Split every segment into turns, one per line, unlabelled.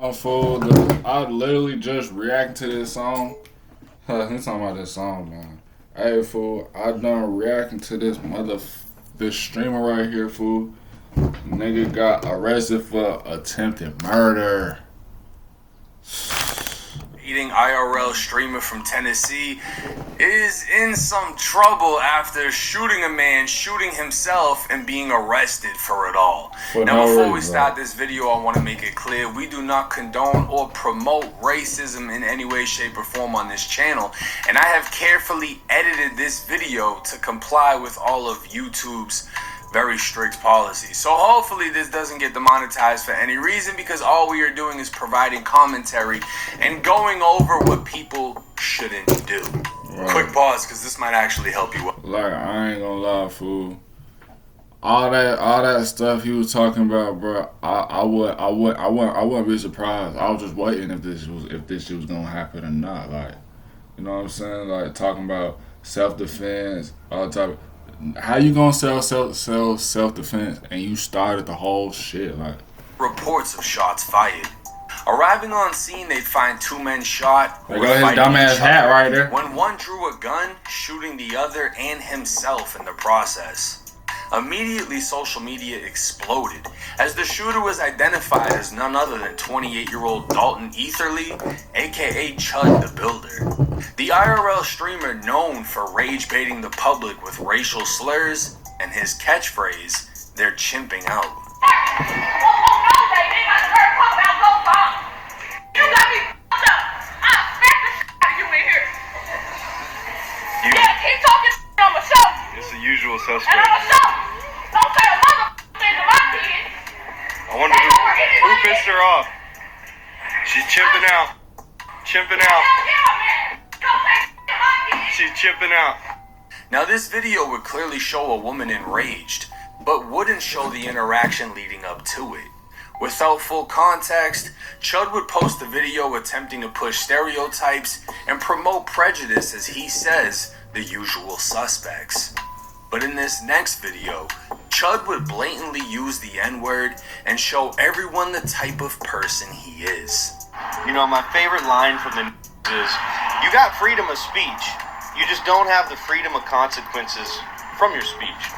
Fool, I literally just reacted to this song. He's talking about this song, man. Hey, fool, I done reacting to this streamer right here, fool. Nigga got arrested for attempted murder.
Eating IRL streamer from Tennessee is in some trouble after shooting a man, shooting himself, and being arrested for it all. Now, before we start this video, I want to make it clear we do not condone or promote racism in any way, shape, or form on this channel, and I have carefully edited this video to comply with all of YouTube's very strict policy. So hopefully this doesn't get demonetized for any reason, because all we are doing is providing commentary and going over what people shouldn't do. Right. Quick pause, because this might actually help you.
Like, I ain't gonna lie, fool. All that stuff he was talking about, bro. I wouldn't be surprised. I was just waiting if this shit was gonna happen or not. Like, you know what I'm saying? Like, talking about self-defense, all type of. How you gonna sell self-defense and you started the whole shit? Like,
reports of shots fired. Arriving on scene, they'd find two men shot.
They got his dumbass hat right there.
When one drew a gun, shooting the other and himself in the process. Immediately, social media exploded as the shooter was identified as none other than 28-year-old Dalton Etherly, aka Chud the Builder. The IRL streamer known for rage baiting the public with racial slurs and his catchphrase, "They're chimping out."
You got me f***ed up. I smack the shit out of you in here. Yeah, keep talking shit, I'ma show you.
It's the usual suspect.
And I'ma show you. Don't say a motherfucking thing to my kids.
I wonder who pissed her off. She's chimping out. Chimping out.
Yeah, man. Don't say shit to my kids.
She's chimping out.
Now, this video would clearly show a woman enraged, but wouldn't show the interaction leading up to it. Without full context, Chud would post the video attempting to push stereotypes and promote prejudice as he says the usual suspects. But in this next video, Chud would blatantly use the N-word and show everyone the type of person he is.
You know, my favorite line from the is, you got freedom of speech. You just don't have the freedom of consequences from your speech.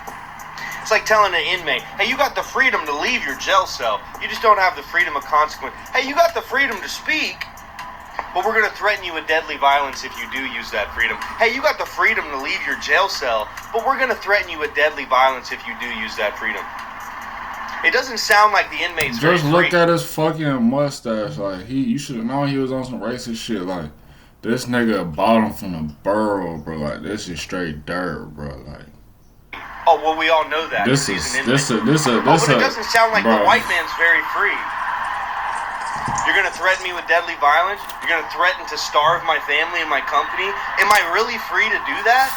It's like telling an inmate, hey, you got the freedom to leave your jail cell. You just don't have the freedom of consequence. Hey, you got the freedom to speak, but we're going to threaten you with deadly violence if you do use that freedom. Hey, you got the freedom to leave your jail cell, but we're going to threaten you with deadly violence if you do use that freedom. It doesn't sound like the inmate's
just look at his fucking mustache. Like, you should have known he was on some racist shit. Like, this nigga bought him from the borough, bro. Like, this is straight dirt, bro. Like.
Oh, well, we all know that.
This
but
it
doesn't sound like
bro.
The white man's very free. You're going to threaten me with deadly violence? You're going to threaten to starve my family and my company? Am I really free to do that?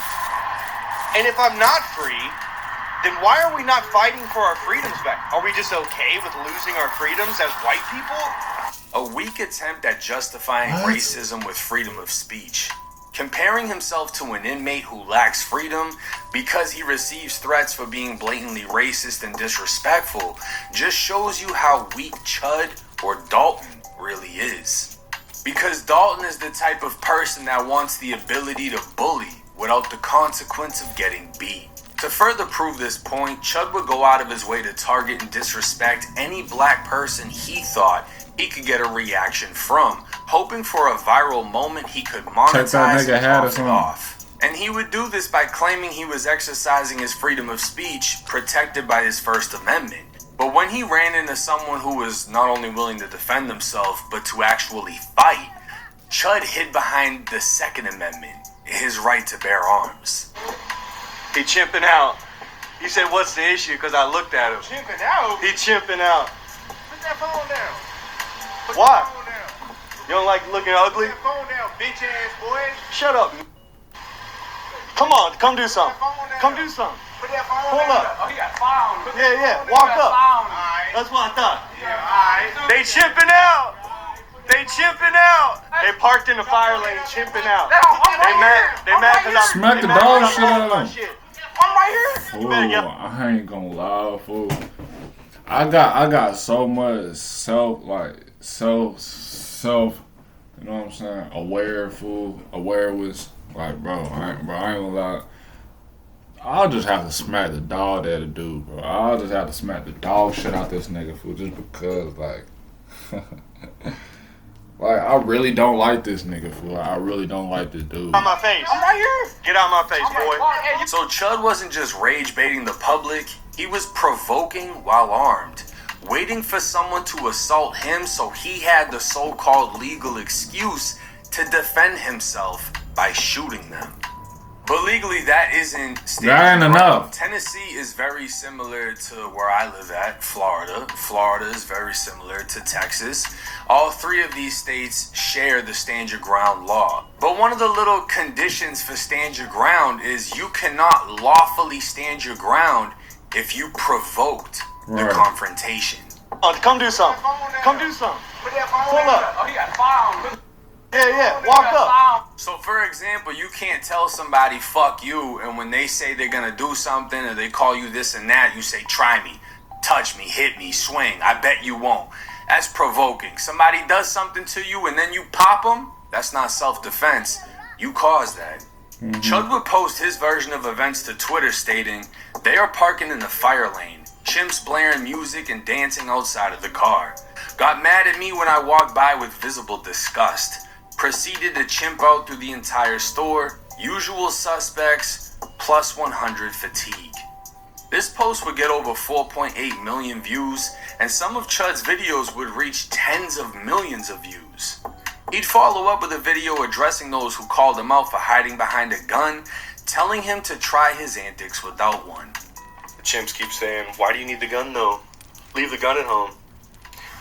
And if I'm not free, then why are we not fighting for our freedoms back? Are we just okay with losing our freedoms as white people?
A weak attempt at justifying racism with freedom of speech. Comparing himself to an inmate who lacks freedom because he receives threats for being blatantly racist and disrespectful just shows you how weak Chud or Dalton really is. Because Dalton is the type of person that wants the ability to bully without the consequence of getting beat. To further prove this point, Chud would go out of his way to target and disrespect any black person he thought he could get a reaction from, hoping for a viral moment he could monetize and talk it off. And he would do this by claiming he was exercising his freedom of speech protected by his First Amendment. But when he ran into someone who was not only willing to defend himself, but to actually fight, Chud hid behind the Second Amendment, his right to bear arms.
He chimping out. He said, what's the issue? Because I looked at him.
Chimping out?
He chimping out.
Put that phone down.
Why? You don't like looking ugly?
Put that phone down, bitch ass boy.
Shut up. Come on, come do something. Come do something.
Put that phone
Pull
down.
up.
Oh, he got phone.
Yeah, walk up.
Alright.
That's what I thought.
Yeah, alright.
They chimping out. They chimping out. They parked in the fire lane, chimping out. They mad because I'm
smack the dog shit out of them.
I'm right here.
Fool, I ain't gonna lie, fool. I got so much so, you know what I'm saying? Aware was like, bro, I ain't gonna lie. I'll just have to smack the dog at a dude, bro. I'll just have to smack the dog shit out this nigga, fool, just because, like, like, I really don't like this nigga, fool. I really don't like this dude.
Get out my face.
I'm right here.
Get out my face, boy.
So Chud wasn't just rage baiting the public, he was provoking while armed, waiting for someone to assault him so he had the so-called legal excuse to defend himself by shooting them. But legally, that isn't
That ain't enough.
Tennessee is very similar to where I live at, Florida. Florida is very similar to Texas. All three of these states share the stand your ground law. But one of the little conditions for stand your ground is you cannot lawfully stand your ground if you provoked the
Right.
confrontation.
Come do something. Come do something. Pull up.
Oh, he got found.
Yeah. Walk up.
So, for example, you can't tell somebody, fuck you, and when they say they're gonna do something or they call you this and that, you say, try me, touch me, hit me, swing, I bet you won't. That's provoking. Somebody does something to you and then you pop them, that's not self-defense. You caused that. Chud would post his version of events to Twitter stating, they are parking in the fire lane, chimps blaring music and dancing outside of the car. Got mad at me when I walked by with visible disgust. Proceeded to chimp out through the entire store. Usual suspects, plus 100 fatigue. This post would get over 4.8 million views, and some of Chud's videos would reach tens of millions of views. He'd follow up with a video addressing those who called him out for hiding behind a gun, telling him to try his antics without one.
The chimps keep saying, why do you need the gun though? Leave the gun at home.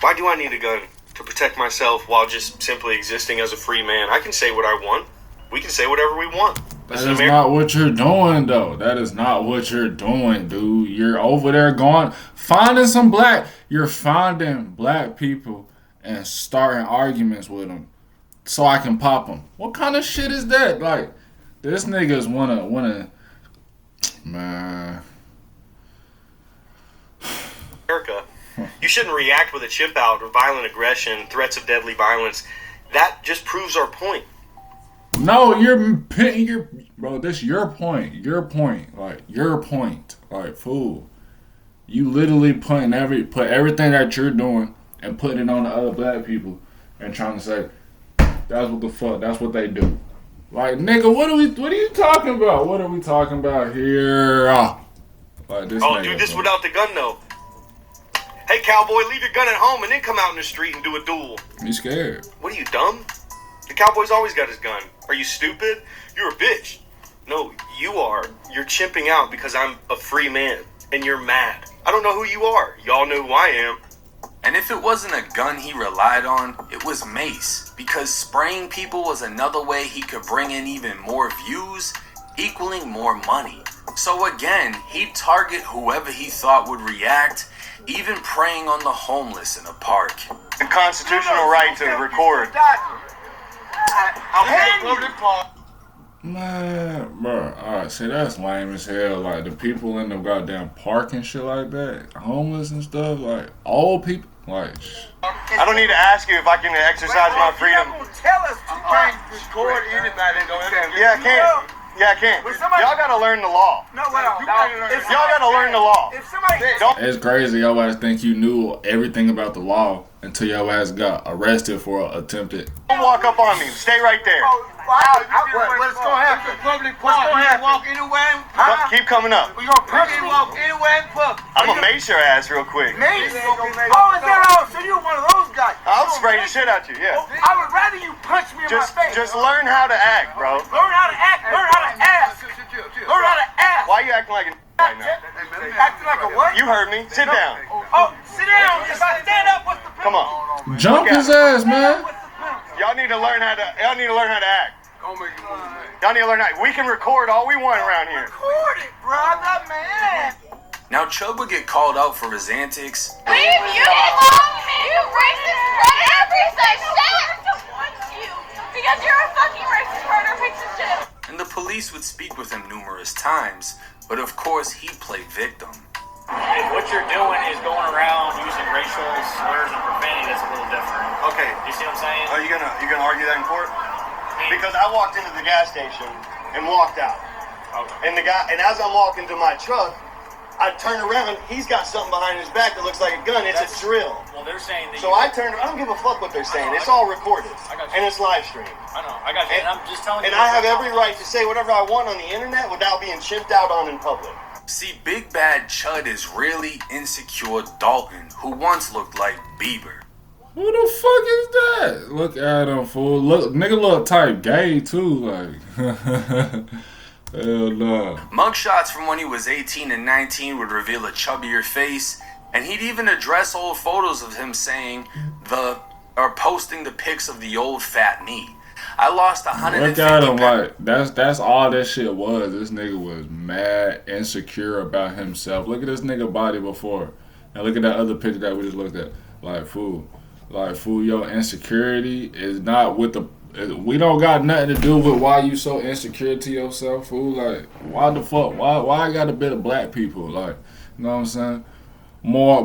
Why do I need a gun? To protect myself while just simply existing as a free man. I can say what I want. We can say whatever we want.
That is not what you're doing, though. That is not what you're doing, dude. You're over there you're finding black people and starting arguments with them so I can pop them. What kind of shit is that? Like, this niggas wanna, man.
America. You shouldn't react with a chimp out or violent aggression, threats of deadly violence. That just proves our point.
No, bro, this your point. Your point. Like, your point. Like, fool. You literally put everything that you're doing and putting it on the other black people and trying to say, that's what the fuck, that's what they do. Like, nigga, what are you talking about? What are we talking about here? Like, this
Oh, do this without the gun, though. Hey, cowboy, leave your gun at home and then come out in the street and do a duel.
You scared.
What are you, dumb? The cowboy's always got his gun. Are you stupid? You're a bitch. No, you are. You're chimping out because I'm a free man, and you're mad. I don't know who you are. Y'all know who I am.
And if it wasn't a gun he relied on, it was mace, because spraying people was another way he could bring in even more views, equaling more money. So again, he'd target whoever he thought would react, even preying on the homeless in a park.
The constitutional right to record.
Man, bro, alright, see, that's lame as hell. Like, the people in the goddamn park and shit like that, homeless and stuff, like, old people, like,
I don't need to ask you if I can exercise my freedom.
Tell us you can't record anybody.
Yeah, I can. Yeah, I can. Y'all gotta learn the law.
No, well,
Y'all gotta learn the law.
if somebody
it's crazy. Your ass think you knew everything about the law until your ass got arrested for attempted.
Don't walk up on me. Stay right there.
what's going to happen? What's going to happen? Walk anywhere and
Keep coming up.
we gonna punch you. Walk anywhere in public.
I'm gonna mace your ass real quick.
Mace? Oh, is that all? So you one of those guys?
I'll spray the shit out you. Yeah.
I would rather you punch me in my face.
Just learn how to act, bro.
Learn how to act. Learn how to ask. Learn how to ask.
Why you acting like a right now?
Acting like a what?
You heard me. Sit down.
Oh, sit down. If I stand up, what's the penalty?
Come on.
Jump his ass, man.
What's the penalty?
Y'all need to learn how to act. Y'all need to learn how. We can record all we want around here.
Record it, brother, man.
Now Chud would get called out for his antics,
Leave you alone, you racist predator piece of shit! I don't want you, because you're a fucking racist predator piece of shit!
and the police would speak with him numerous times, but of course he'd play victim.
If what you're doing is going around using racial slurs and profanity, that's a little different.
Okay.
You see what I'm saying?
Are you gonna argue that in court? Because I walked into the gas station and walked out.
Okay.
And as I'm walking to my truck, I turn around. He's got something behind his back that looks like a gun. It's a drill.
Well, they're saying that.
So I turned. I don't give a fuck what they're saying. It's all recorded.
I got you.
And it's live streamed.
I know. I got you. And I'm just telling you.
And I have every right to say whatever I want on the internet without being chimped out on in public.
See, Big Bad Chud is really insecure Dalton, who once looked like Bieber.
Who the fuck is that? Look at him, fool. Look, nigga look type gay, too. Like, hell no.
Mugshots from when he was 18 and 19 would reveal a chubbier face, and he'd even address old photos of him saying posting the pics of the old fat me. I lost 150
Look at him, like, that's all that shit was. This nigga was mad, insecure about himself. Look at this nigga body before. And look at that other picture that we just looked at. Like, fool, your insecurity is not with the... We don't got nothing to do with why you so insecure to yourself, fool. Like, why the fuck? Why I got a bit of black people? Like, you know what I'm saying? More.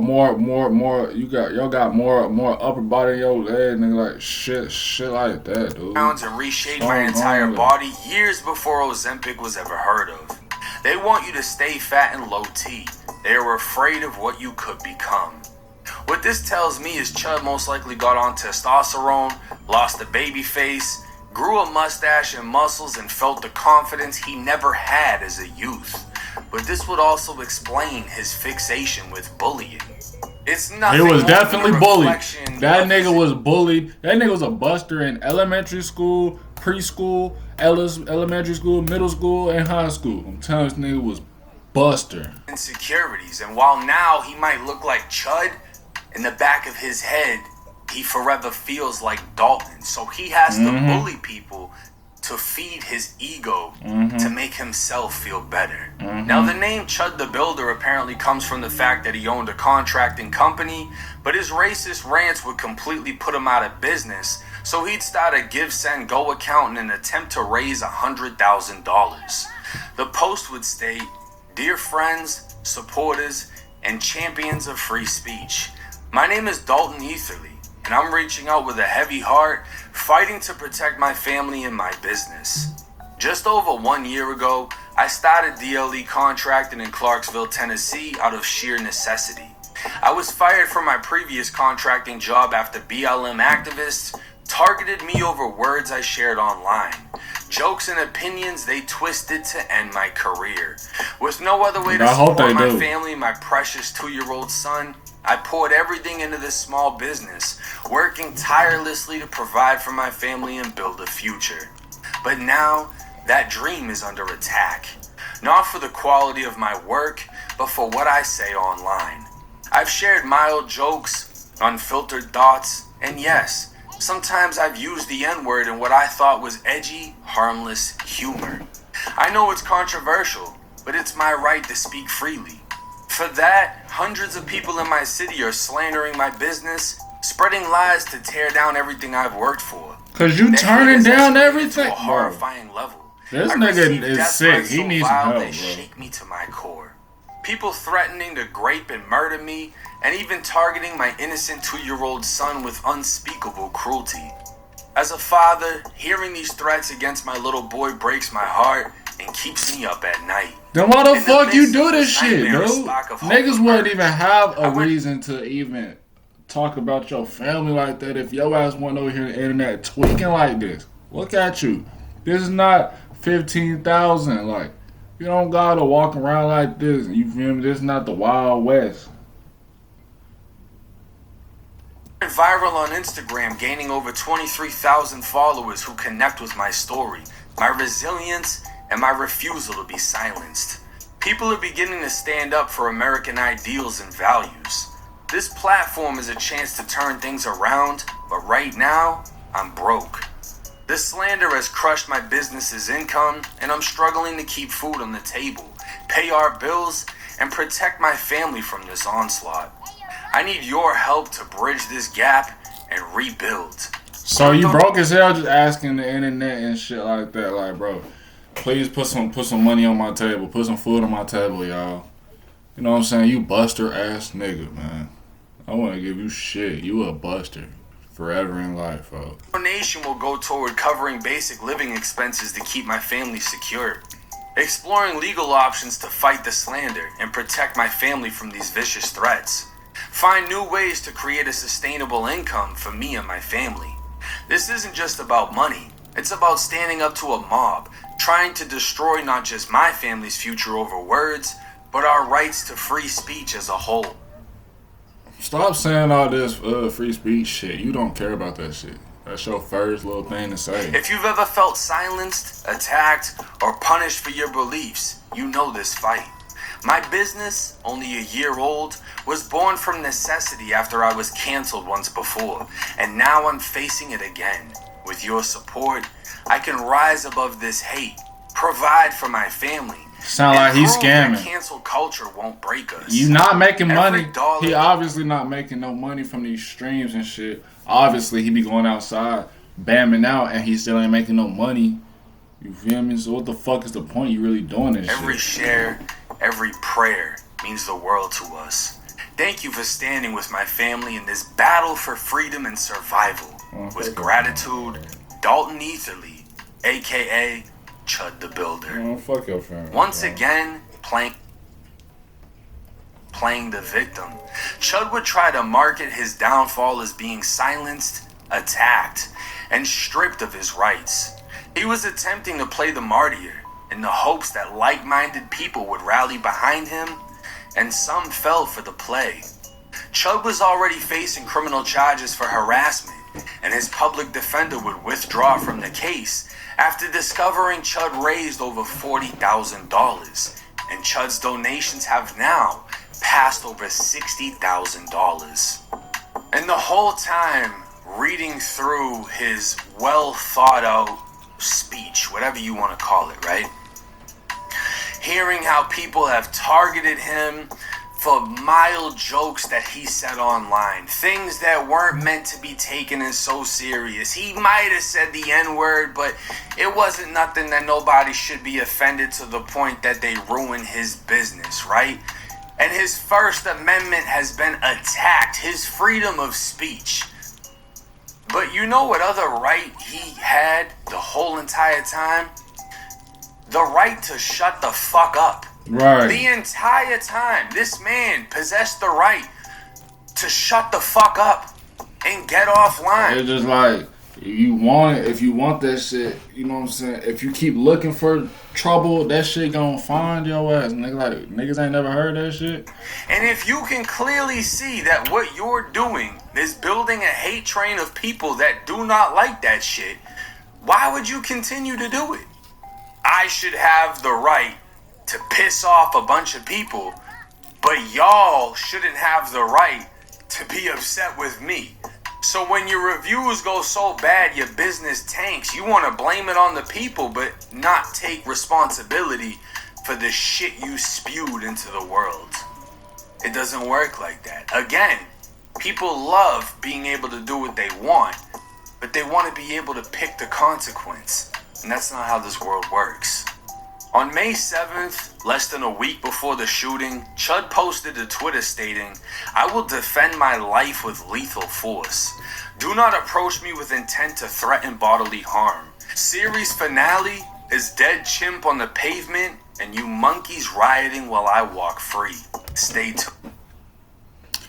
Y'all got more upper body in your leg, nigga. Like shit like that, dude.
Pounds and reshaped my entire body years before Ozempic was ever heard of. They want you to stay fat and low T. They are afraid of what you could become. What this tells me is Chud most likely got on testosterone, lost a baby face, grew a mustache and muscles, and felt the confidence he never had as a youth. But this would also explain his fixation with bullying. It's nothing.
He was definitely bullied. That nigga
his...
was bullied. That nigga was a buster in elementary school, preschool, elementary school, middle school, and high school. I'm telling you, this nigga was buster.
Insecurities, and while now he might look like Chud, in the back of his head, he forever feels like Dalton. So he has to bully people to feed his ego to make himself feel better. Now, the name Chud the Builder apparently comes from the fact that he owned a contracting company, but his racist rants would completely put him out of business, so he'd start a Give, Send, Go account in an attempt to raise $100,000. The post would state, "Dear friends, supporters, and champions of free speech, my name is Dalton Etherly, and I'm reaching out with a heavy heart, fighting to protect my family and my business. Just over 1 year ago, I started DLE contracting in Clarksville, Tennessee out of sheer necessity. I was fired from my previous contracting job after BLM activists targeted me over words I shared online. Jokes and opinions they twisted to end my career. With no other way to support my family and my precious 2-year-old son, I poured everything into this small business, working tirelessly to provide for my family and build a future. But now, that dream is under attack. Not for the quality of my work, but for what I say online. I've shared mild jokes, unfiltered thoughts, and yes, sometimes I've used the N-word in what I thought was edgy, harmless humor. I know it's controversial, but it's my right to speak freely. For that, hundreds of people in my city are slandering my business, spreading lies to tear down everything I've worked for.
Cause you turning down everything,
to a horrifying level.
This nigga is sick. He needs some help, bro.
Shake me to my core. People threatening to grape and murder me, and even targeting my innocent 2-year-old son with unspeakable cruelty. As a father, hearing these threats against my little boy breaks my heart and keeps me up at night.
Then why the fuck you do this shit, dude? Niggas wouldn't even have a reason to even talk about your family like that if your ass went over here on the internet tweaking like this. Look at you. This is not 15,000. Like, you don't gotta walk around like this. You feel me? This is not the Wild West.
Viral on Instagram, gaining over 23,000 followers who connect with my story, my resilience, and my refusal to be silenced. People are beginning to stand up for American ideals and values. This platform is a chance to turn things around, but right now, I'm broke. This slander has crushed my business's income, and I'm struggling to keep food on the table, pay our bills, and protect my family from this onslaught. I need your help to bridge this gap and rebuild.
So you broke as hell just asking the internet and shit like that, like, bro, please put some money on my table, put some food on my table, y'all. You know what I'm saying? You buster ass nigga, man. I want to give you shit. You a buster. For forever in life, folks.
Donation will go toward covering basic living expenses to keep my family secure. Exploring legal options to fight the slander and protect my family from these vicious threats. Find new ways to create a sustainable income for me and my family. This isn't just about money. It's about standing up to a mob, trying to destroy not just my family's future over words, but our rights to free speech as a whole.
Stop saying all this free speech shit. You don't care about that shit. That's your first little thing to say.
If you've ever felt silenced, attacked, or punished for your beliefs, you know this fight. My business, only a year old, was born from necessity after I was canceled once before, and now I'm facing it again. With your support, I can rise above this hate, provide for my family.
Sound like he's scamming.
Cancel culture won't break us.
You not making money.
dollar-
He obviously not making no money from these streams and shit. Obviously, he be going outside, bamming out, and he still ain't making no money. You feel me? So what the fuck is the point you really doing this
Every
shit?
share, every prayer means the world to us. Thank you for standing with my family in this battle for freedom and survival. With gratitude, Dalton Etherly, aka Chud the Builder.
Oh, fuck your family.
Once again, playing the victim. Chud would try to market his downfall as being silenced, attacked, and stripped of his rights. He was attempting to play the martyr in the hopes that like-minded people would rally behind him, and some fell for the play. Chud was already facing criminal charges for harassment, and his public defender would withdraw from the case after discovering Chud raised over $40,000, and Chud's donations have now passed over $60,000. And the whole time, reading through his well thought out speech, whatever you want to call it, right? Hearing how people have targeted him for mild jokes that he said online, things that weren't meant to be taken as so serious. He might have said the N-word, but it wasn't nothing that nobody should be offended to the point that they ruin his business, right? And his First Amendment has been attacked, his freedom of speech. But you know what other right he had the whole entire time? The right to shut the fuck up.
Right.
The entire time, this man possessed the right to shut the fuck up and get offline.
It's just like, if you want that shit, you know what I'm saying? If you keep looking for trouble, that shit gonna find your ass. Niggas ain't never heard that shit.
And if you can clearly see that what you're doing is building a hate train of people that do not like that shit, why would you continue to do it? I should have the right to piss off a bunch of people, but y'all shouldn't have the right to be upset with me. So when your reviews go so bad your business tanks, you want to blame it on the people but not take responsibility for the shit you spewed into the world. It doesn't work like that. Again, people love being able to do what they want, but they want to be able to pick the consequence. And that's not how this world works. On May 7th, less than a week before the shooting, Chud posted a Twitter stating, "I will defend my life with lethal force. Do not approach me with intent to threaten bodily harm. Series finale is dead chimp on the pavement and you monkeys rioting while I walk free. Stay tuned."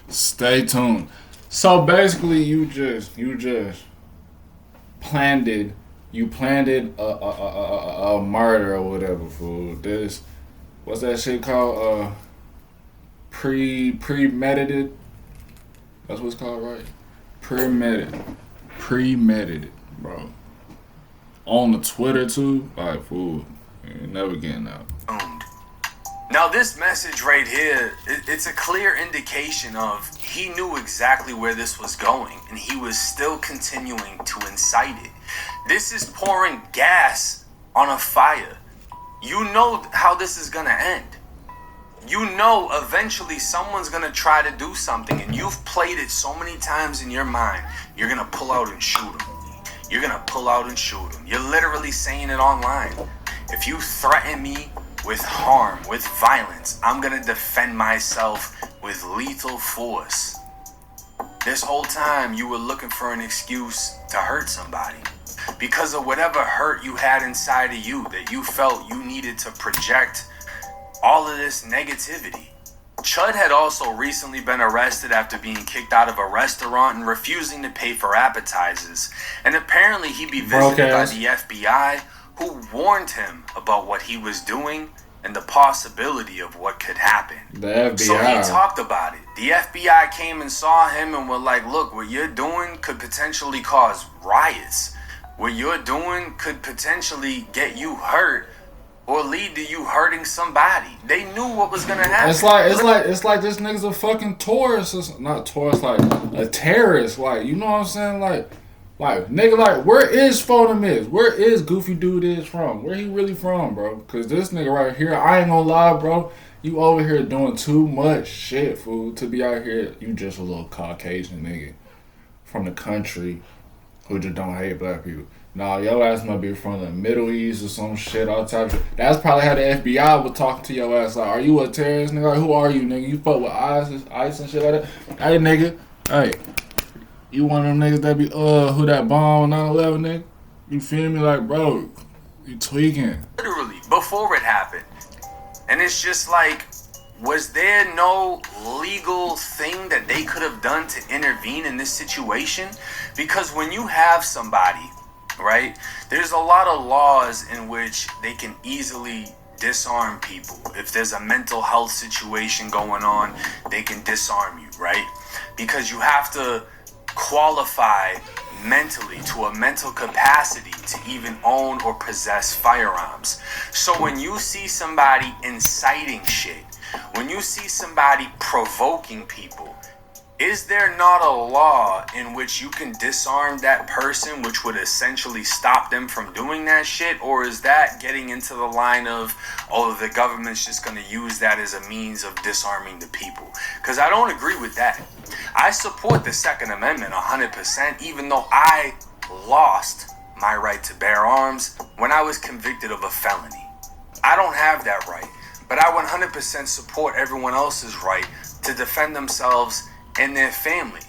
Stay tuned. So basically, you just planned it. You planned it a murder or whatever, fool. This, what's that shit called? Premeditated. That's what it's called, right? Premeditated, bro. On the Twitter too, like, fool, you never getting out.
Now this message right here, it's a clear indication of he knew exactly where this was going and he was still continuing to incite it. This is pouring gas on a fire. You know how this is gonna end. You know eventually someone's gonna try to do something and you've played it so many times in your mind, you're gonna pull out and shoot them. You're gonna pull out and shoot them. You're literally saying it online. If you threaten me with harm, with violence, I'm gonna defend myself with lethal force. This whole time you were looking for an excuse to hurt somebody. Because of whatever hurt you had inside of you that you felt you needed to project all of this negativity. Chud had also recently been arrested after being kicked out of a restaurant and refusing to pay for appetizers. And apparently he'd be visited by the FBI, who warned him about what he was doing and the possibility of what could happen.
The FBI.
So he talked about it. The FBI came and saw him and were like, look, what you're doing could potentially cause riots. What you're doing could potentially get you hurt or lead to you hurting somebody. They knew what was gonna happen.
It's like this nigga's a fucking tourist. It's not tourist, like a terrorist. Like, you know what I'm saying? Like nigga, like, where is Phonem is? Where is Goofy Dude is from? Where he really from, bro? Cause this nigga right here, I ain't gonna lie, bro. You over here doing too much shit, fool, to be out here. You just a little Caucasian nigga from the country who just don't hate black people. Nah, your ass might be from the Middle East or some shit, all types of. That's probably how the FBI would talk to your ass. Like, are you a terrorist, nigga? Like, who are you, nigga? You fuck with ICE and shit like that? Hey, nigga. Hey. You one of them niggas that be, who that bomb on 9/11, nigga? You feel me? Like, bro, you tweaking.
Literally, before it happened. And it's just like, was there no legal thing that they could have done to intervene in this situation? Because when you have somebody, right, there's a lot of laws in which they can easily disarm people. If there's a mental health situation going on, they can disarm you, right? Because you have to qualify mentally to a mental capacity to even own or possess firearms. So when you see somebody inciting shit, when you see somebody provoking people, is there not a law in which you can disarm that person, which would essentially stop them from doing that shit? Or is that getting into the line of, oh, the government's just going to use that as a means of disarming the people? Because I don't agree with that. I support the Second Amendment 100%, even though I lost my right to bear arms when I was convicted of a felony. I don't have that right, but I 100% support everyone else's right to defend themselves and their family.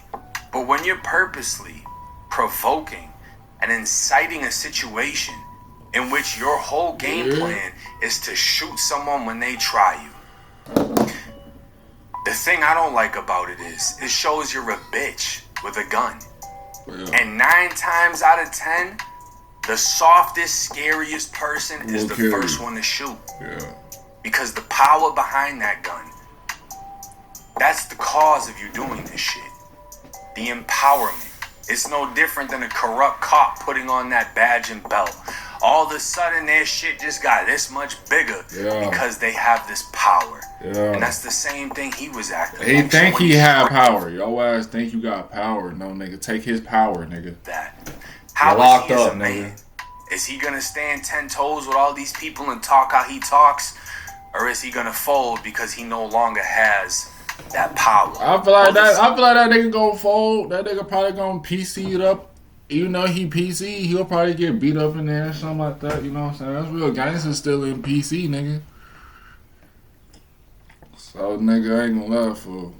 But when you're purposely provoking and inciting a situation in which your whole game plan is to shoot someone when they try you, the thing I don't like about it is it shows you're a bitch with a gun. And 9 times out of 10, the softest, scariest person is the first one to shoot. Because the power behind that gun, that's the cause of you doing this shit. The empowerment. It's no different than a corrupt cop putting on that badge and belt. All of a sudden, their shit just got this much bigger because they have this power. And that's the same thing he was acting
He
like.
think he had power. Yo ass think you got power. No, nigga. Take his power, nigga.
How is he as a man? Is he gonna stand 10 toes with all these people and talk how he talks? Or is he gonna fold because he no longer has that power?
I feel like that nigga gonna fold. That nigga probably gonna PC it up. Even though he PC, he'll probably get beat up in there or something like that. You know what I'm saying? That's real gangster still in PC, nigga. So, nigga, I ain't gonna lie, fool.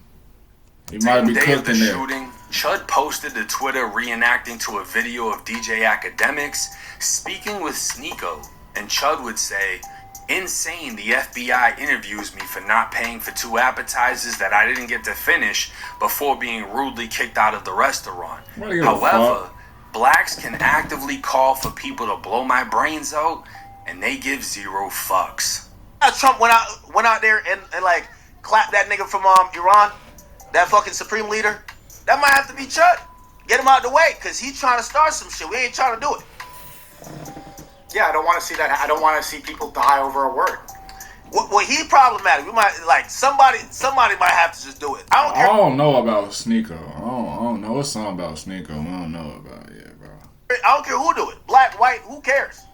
He might be cooking there.
Shooting, Chud posted to Twitter reenacting to a video of DJ Academics speaking with Sneeko. And Chud would say, "Insane, the FBI interviews me for not paying for 2 appetizers that I didn't get to finish before being rudely kicked out of the restaurant. However, blacks can actively call for people to blow my brains out, and they give 0 fucks."
Trump went out there and like clapped that nigga from Iran, that fucking supreme leader. That might have to be Chud. Get him out the way, cause he's trying to start some shit. We ain't trying to do it.
Yeah, I don't want to see that. I don't want to see people die over a word.
Well, he problematic. We might like somebody might have to just do it.
I don't know about Sneeko. I don't know. It's something about Sneeko. I don't know about it, bro.
I don't care who do it. Black, white, who cares?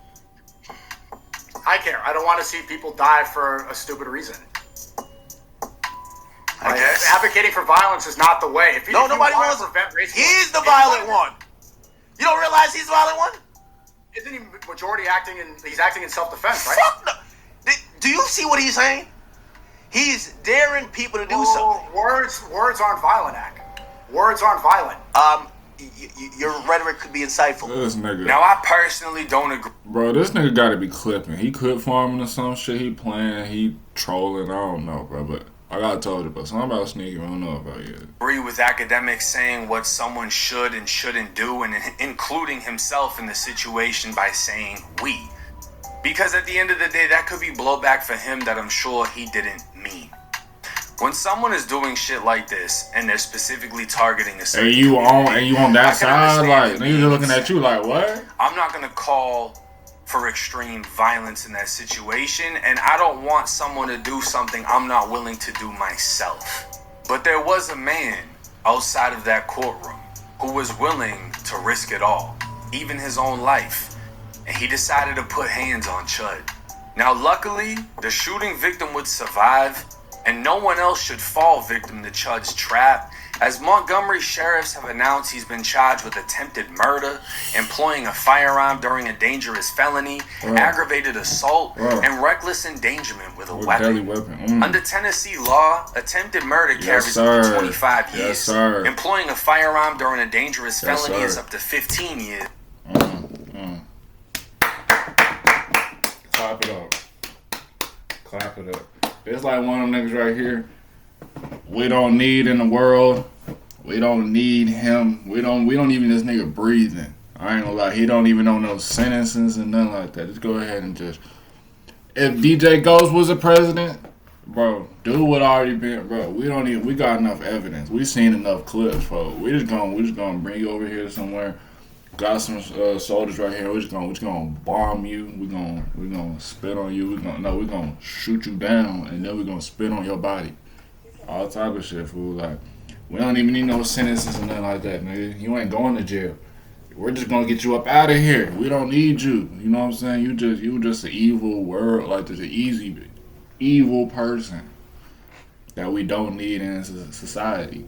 I care. I don't want to see people die for a stupid reason.
I guess
advocating for violence is not the way. If
nobody wants to prevent racism. He's the violent one. You don't realize he's the violent one?
Isn't he majority acting he's acting in self-defense, right?
Fuck no. Do you see what he's saying? He's daring people to do something.
Words aren't violent act. Words aren't violent.
Your rhetoric could be insightful.
This nigga.
Now, I personally don't agree.
Bro, this nigga gotta be clipping. He clip farming or some shit. He playing. He trolling. I don't know, bro. But I got told you, but something about sneaking. I don't know about it.
Agree with academics saying what someone should and shouldn't do, and including himself in the situation by saying we. Because at the end of the day, that could be blowback for him that I'm sure he didn't mean. When someone is doing shit like this and they're specifically targeting a certain
And you on that
I can
side,
understand
like
it
niggas are looking at you like what?
I'm not gonna call for extreme violence in that situation, and I don't want someone to do something I'm not willing to do myself. But there was a man outside of that courtroom who was willing to risk it all, even his own life, and he decided to put hands on Chud. Now, luckily, the shooting victim would survive, and no one else should fall victim to Chud's trap, as Montgomery sheriffs have announced he's been charged with attempted murder, employing a firearm during a dangerous felony, aggravated assault, and reckless endangerment with a
Deadly
weapon.
weapon.
Under Tennessee law, attempted murder carries up to 25 years.
Yes, sir.
Employing a firearm during a dangerous
Yes,
felony
sir.
is up to 15 years.
Clap it up. Clap it up. It's like one of them niggas right here. We don't need in the world. We don't need him. We don't even this nigga breathing. I ain't gonna lie. He don't even know no sentences and nothing like that. Just go ahead and just. If DJ Ghost was a president, bro, dude would already been, bro. We got enough evidence. We seen enough clips, bro. We just gonna bring you over here somewhere. Got some soldiers right here. We're just gonna bomb you. We're gonna spit on you. We're gonna shoot you down, and then we're gonna spit on your body. All type of shit, fool. Like, we don't even need no sentences and nothing like that, nigga. You ain't going to jail. We're just gonna get you up out of here. We don't need you. You know what I'm saying? You just an evil world, like just an evil person that we don't need in society.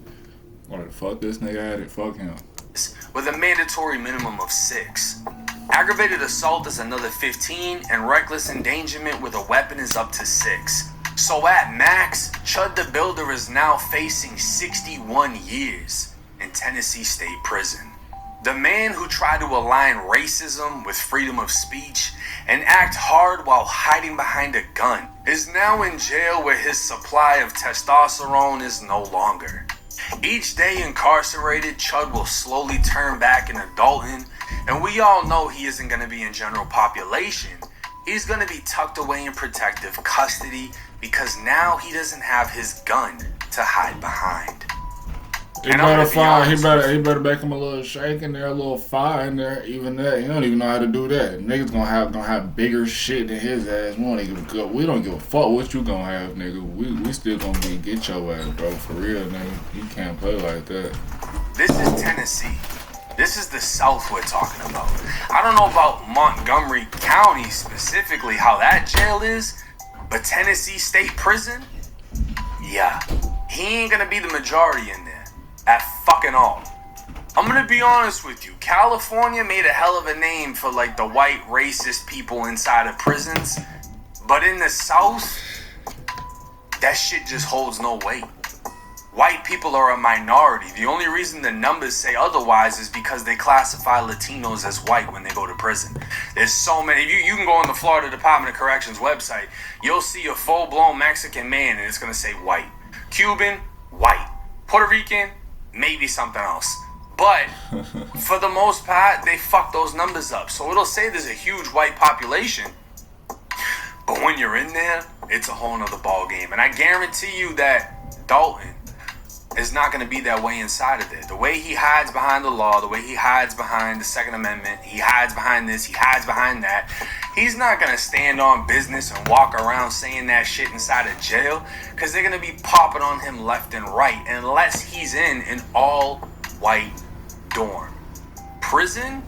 Or fuck this nigga at it. Fuck him.
With a mandatory minimum of 6. Aggravated assault is another 15, and reckless endangerment with a weapon is up to 6. So at max, Chud the Builder is now facing 61 years in Tennessee State Prison. The man who tried to align racism with freedom of speech and act hard while hiding behind a gun is now in jail where his supply of testosterone is no longer. Each day incarcerated, Chud will slowly turn back an adulting, and we all know he isn't going to be in general population. He's going to be tucked away in protective custody because now he doesn't have his gun to hide behind.
He better make him a little shake in there, a little fire in there. Even that, he don't even know how to do that. Niggas gonna have bigger shit than his ass. We don't give a fuck what you gonna have, nigga. We still gonna get your ass, bro. For real, nigga. You can't play like that.
This is Tennessee. This is the South we're talking about. I don't know about Montgomery County specifically, how that jail is, but Tennessee State Prison, yeah, he ain't gonna be the majority in there. At fucking all. I'm gonna be honest with you. California made a hell of a name for like the white racist people inside of prisons. But in the South, that shit just holds no weight. White people are a minority. The only reason the numbers say otherwise is because they classify Latinos as white when they go to prison. There's so many. You can go on the Florida Department of Corrections website. You'll see a full-blown Mexican man and it's gonna say white. Cuban, white. Puerto Rican, maybe something else. But for the most part, they fuck those numbers up. So it'll say there's a huge white population. But when you're in there, it's a whole nother ball game. And I guarantee you that Dalton is not going to be that way inside of there. The way he hides behind the law, the way he hides behind the Second Amendment, he hides behind this, he hides behind that. He's not going to stand on business and walk around saying that shit inside of jail because they're going to be popping on him left and right unless he's in an all-white dorm. Prison,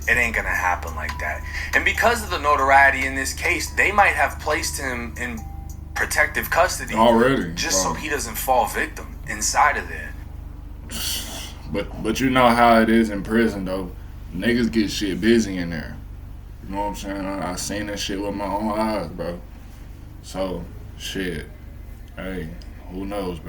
it ain't going to happen like that. And because of the notoriety in this case, they might have placed him in protective custody
already,
just so he doesn't fall victim inside of there.
But you know how it is in prison though. Niggas get shit busy in there. You know what I'm saying? I seen that shit with my own eyes, bro. So shit. Hey, who knows, bro?